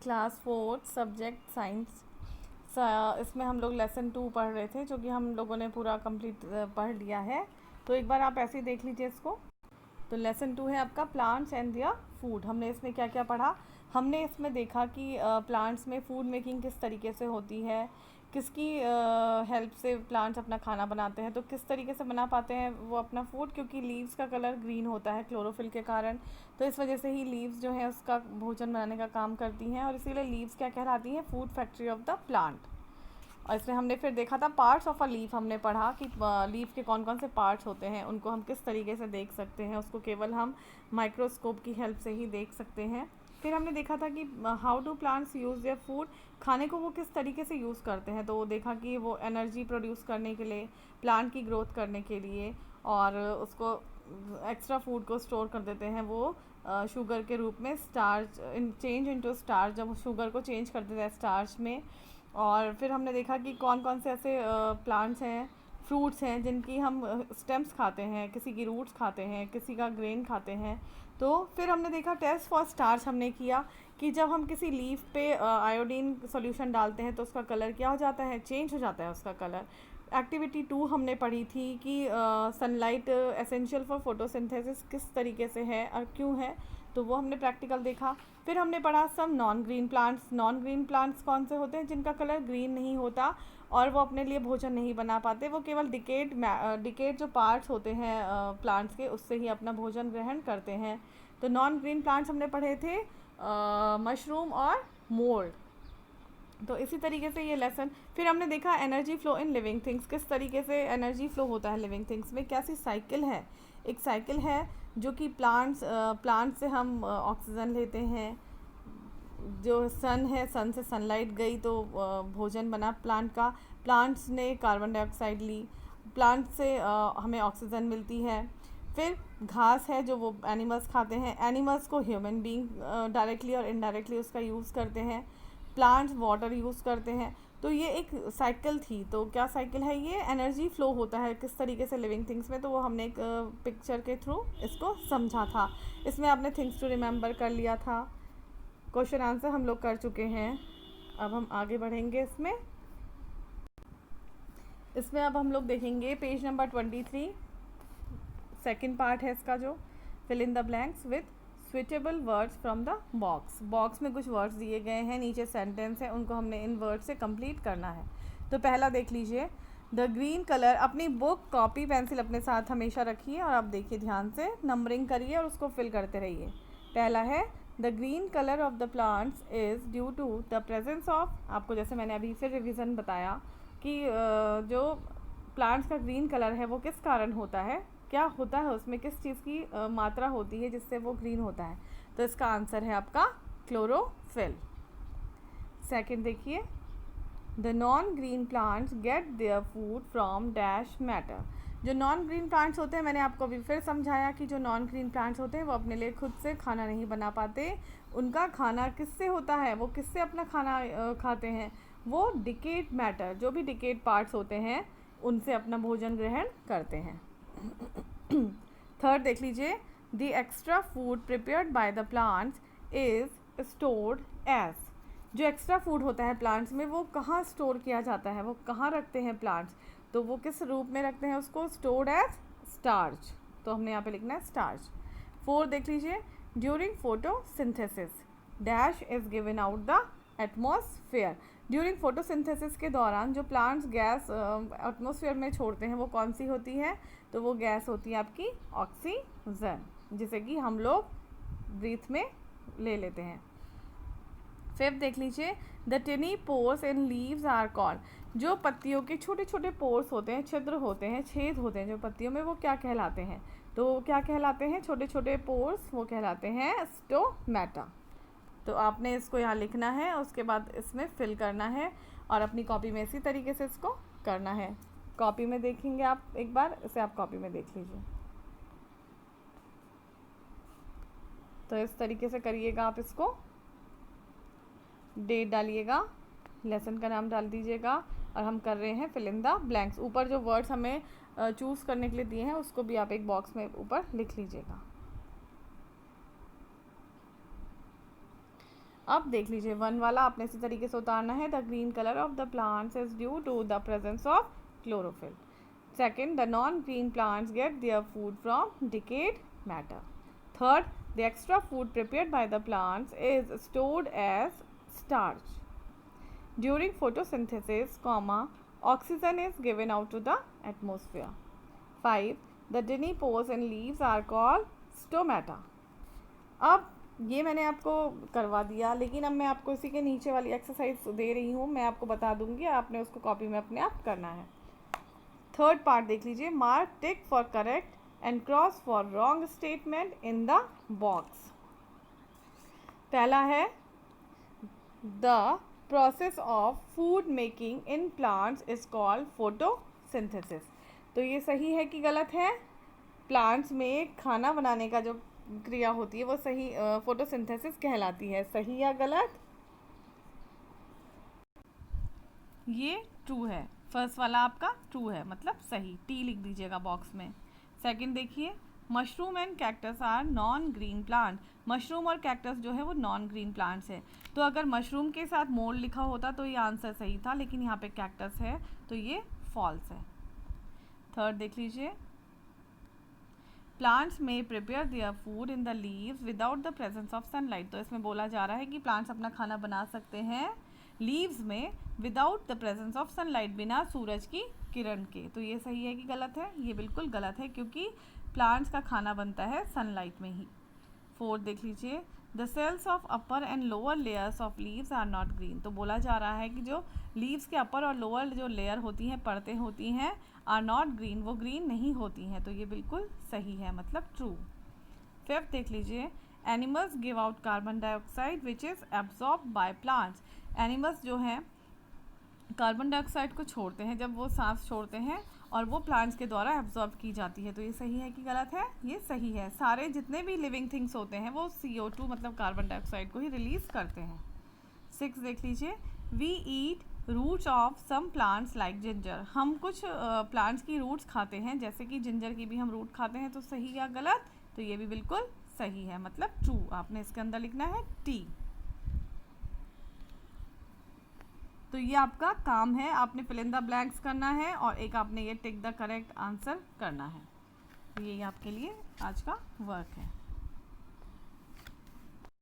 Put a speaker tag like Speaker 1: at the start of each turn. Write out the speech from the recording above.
Speaker 1: Class 4 subject science. इसमें हम लोग लेसन 2 पढ़ रहे थे, जो कि हम लोगों ने पूरा कंप्लीट पढ़ लिया है। तो एक बार आप ऐसे ही देख लीजिए इसको। तो लेसन 2 है आपका प्लांट्स एंड दियर फूड। हमने इसमें क्या क्या पढ़ा? हमने इसमें देखा कि प्लांट्स में फूड मेकिंग किस तरीके से होती है, किसकी हेल्प से प्लांट्स अपना खाना बनाते हैं, तो किस तरीके से बना पाते हैं वो अपना फूड, क्योंकि लीव्स का कलर ग्रीन होता है क्लोरोफिल के कारण। तो इस वजह से ही लीव्स जो है उसका भोजन बनाने का काम करती हैं, और इसीलिए लीव्स क्या कहलाती हैं? Food factory of the plant. और इसमें हमने फिर देखा था पार्ट्स ऑफ अ लीफ। हमने पढ़ा कि लीफ के कौन कौन से पार्ट्स होते हैं, उनको हम किस तरीके से देख सकते हैं, उसको केवल हम माइक्रोस्कोप की हेल्प से ही देख सकते हैं। फिर हमने देखा था कि how do plants use their food, खाने को वो किस तरीके से यूज़ करते हैं। तो वो देखा कि वो एनर्जी प्रोड्यूस करने के लिए, प्लांट की ग्रोथ करने के लिए, और उसको एक्स्ट्रा फूड को स्टोर कर देते हैं वो शुगर के रूप में, स्टार्च चेंज इनटू स्टार्च, जब शुगर को चेंज कर देता है स्टार्च में। और फिर हमने देखा कि कौन कौन से ऐसे प्लांट्स हैं, फ्रूट्स हैं, जिनकी हम स्टेम्स खाते हैं, किसी की रूट्स खाते हैं, किसी का ग्रेन खाते हैं। तो फिर हमने देखा टेस्ट फॉर स्टार्च हमने किया कि जब हम किसी लीफ पे आयोडीन सॉल्यूशन डालते हैं तो उसका कलर क्या हो जाता है? चेंज हो जाता है उसका कलर। एक्टिविटी 2 हमने पढ़ी थी कि सनलाइट एसेंशियल फॉर फोटोसिंथेसिस किस तरीके से है और क्यों है, तो वो हमने प्रैक्टिकल देखा। फिर हमने पढ़ा सब non green plants. Non green plants कौन से होते हैं? जिनका कलर ग्रीन नहीं होता और वो अपने लिए भोजन नहीं बना पाते, वो केवल डिकेट जो पार्ट्स होते हैं प्लांट्स के, उससे ही अपना भोजन ग्रहण करते हैं। तो नॉन ग्रीन प्लांट्स हमने पढ़े थे मशरूम और मोल्ड। तो इसी तरीके से ये लेसन। फिर हमने देखा energy flow in living things, किस तरीके से एनर्जी फ्लो होता है लिविंग थिंग्स में, कैसी साइकिल है। एक साइकिल है जो कि प्लांट से हम ऑक्सीजन लेते हैं, जो सन है, सन से सनलाइट गई तो भोजन बना प्लांट का, प्लांट्स ने कार्बन डाइऑक्साइड ली, प्लांट से हमें ऑक्सीजन मिलती है। फिर घास है जो वो एनिमल्स खाते हैं, एनिमल्स को ह्यूमन बीइंग डायरेक्टली और इनडायरेक्टली उसका यूज़ करते हैं, प्लांट्स वाटर यूज़ करते हैं। तो ये एक साइकिल थी। तो क्या साइकिल है ये? एनर्जी फ्लो होता है किस तरीके से लिविंग थिंग्स में, तो वो हमने एक पिक्चर के थ्रू इसको समझा था। इसमें आपने थिंग्स टू रिमेंबर कर लिया था, क्वेश्चन आंसर हम लोग कर चुके हैं। अब हम आगे बढ़ेंगे इसमें। अब हम लोग देखेंगे पेज नंबर 23, सेकंड पार्ट है इसका, जो fill in the blanks with suitable words from the box. Box में कुछ वर्ड्स दिए गए हैं, नीचे सेंटेंस है, उनको हमने इन वर्ड से कंप्लीट करना है। तो पहला देख लीजिए, द ग्रीन कलर। अपनी बुक, कॉपी, पेंसिल अपने साथ हमेशा रखिए और आप देखिए ध्यान से, नंबरिंग करिए और उसको फिल करते रहिए। पहला है the green colour of the plants is due to the presence of, आपको जैसे मैंने अभी फिर रिविज़न बताया कि जो प्लांट्स का ग्रीन कलर है वो किस कारण होता है, क्या होता है उसमें, किस चीज़ की मात्रा होती है जिससे वो ग्रीन होता है। तो इसका आंसर है आपका क्लोरोफिल। सेकंड देखिए, the non green plants get their food from dash matter. जो नॉन ग्रीन प्लांट्स होते हैं, मैंने आपको अभी फिर समझाया कि जो नॉन ग्रीन प्लांट्स होते हैं वो अपने लिए खुद से खाना नहीं बना पाते। उनका खाना किससे होता है, वो किससे अपना खाना खाते हैं? वो डिकेट मैटर, जो भी डिकेट पार्ट्स होते हैं उनसे अपना भोजन ग्रहण करते हैं। थर्ड देख लीजिए, the extra food prepared by the plants is stored as. जो एक्स्ट्रा फूड होता है प्लांट्स में वो कहाँ स्टोर किया जाता है, वो कहाँ रखते हैं प्लांट्स, तो वो किस रूप में रखते हैं उसको? Stored as starch. तो हमने यहाँ पे लिखना है स्टार्च। फोर्थ देख लीजिए, during photosynthesis dash is given out the atmosphere. During photosynthesis के दौरान जो प्लांट्स गैस एटमॉस्फेयर में छोड़ते हैं वो कौन सी होती है? तो वो गैस होती है आपकी ऑक्सीजन, जिसे कि हम लोग ब्रीथ में ले लेते हैं। फिफ्थ देख लीजिए, the tiny pores in leaves are called. जो पत्तियों के छोटे छोटे पोर्स होते हैं, छिद्र होते हैं, छेद होते हैं जो पत्तियों में, वो क्या कहलाते हैं? तो क्या कहलाते हैं छोटे छोटे पोर्स? वो कहलाते हैं स्टोमेटा। तो आपने इसको यहाँ लिखना है, उसके बाद इसमें फिल करना है और अपनी कॉपी में इसी तरीके से इसको करना है। कॉपी में देखेंगे आप एक बार, इसे आप कॉपी में देख लीजिए। तो इस तरीके से करिएगा आप इसको, डेट डालिएगा, लेसन का नाम डाल दीजिएगा, और हम कर रहे हैं फिल इन द ब्लैंक्स। ऊपर जो वर्ड्स हमें चूज़ करने के लिए दिए हैं उसको भी आप एक बॉक्स में ऊपर लिख लीजिएगा। अब देख लीजिए 1 वाला आपने इसी तरीके से उतारना है। The green colour of the plants is due to the presence of chlorophyll. Second, the non green plants get their food from decayed matter. Third, the extra food prepared by the plants is stored as starch. During photosynthesis, oxygen is given out to the atmosphere. 5. The tiny pores in leaves are called stomata. अब ये मैंने आपको करवा दिया, लेकिन अब मैं आपको इसी के नीचे वाली एक्सरसाइज दे रही हूँ, मैं आपको बता दूंगी, आपने उसको कॉपी में अपने आप करना है। थर्ड पार्ट देख लीजिए। Mark tick for correct and cross for wrong statement in the box. पहला है The process of food making in plants is called photosynthesis. तो ये सही है कि गलत है? प्लांट्स में खाना बनाने का जो क्रिया होती है वो सही फोटोसिंथेसिस कहलाती है। सही या गलत? ये ट्रू है। फर्स्ट वाला आपका ट्रू है, मतलब सही। टी लिख दीजिएगा बॉक्स में। सेकंड देखिए, mushroom and cactus are non green plant. Mushroom और कैक्टस जो है वो नॉन ग्रीन प्लांट्स है। तो अगर मशरूम के साथ मोर लिखा होता तो ये आंसर सही था, लेकिन यहाँ पे कैक्टस है तो ये फॉल्स है। थर्ड देख लीजिए, प्लांट्स में prepare their food in the leaves without the presence of sunlight. तो इसमें बोला जा रहा है कि प्लांट्स अपना खाना बना सकते हैं लीव्स में without the presence of sunlight, बिना सूरज की किरण के। तो ये सही है कि गलत है? ये बिल्कुल गलत है, क्योंकि प्लांट्स का खाना बनता है सनलाइट में ही। फोर्थ देख लीजिए, the cells of upper and lower layers of leaves are not green. तो बोला जा रहा है कि जो लीव्स के अपर और लोअर जो लेयर होती हैं, परतें होती हैं, आर नॉट ग्रीन, वो ग्रीन नहीं होती हैं। तो ये बिल्कुल सही है, मतलब ट्रू। फिफ्थ देख लीजिए, animals give out carbon dioxide which is absorb by plants. Animals जो हैं कार्बन डाइऑक्साइड को छोड़ते हैं जब वो सांस छोड़ते हैं, और वो प्लांट्स के द्वारा एब्जॉर्ब की जाती है। तो ये सही है कि गलत है? ये सही है। सारे जितने भी लिविंग थिंग्स होते हैं वो CO2 मतलब कार्बन डाइऑक्साइड को ही रिलीज़ करते हैं। 6 देख लीजिए, we eat roots of some plants like ginger. हम कुछ प्लांट्स की रूट्स खाते हैं, जैसे कि जिंजर की भी हम रूट खाते हैं। तो सही या गलत? तो ये भी बिल्कुल सही है, मतलब ट्रू। आपने इसके अंदर लिखना है टी। तो ये आपका काम है, आपने फिल इन द ब्लैंक्स करना है और एक आपने ये टिक द करेक्ट आंसर करना है। तो यही आपके लिए आज का वर्क है।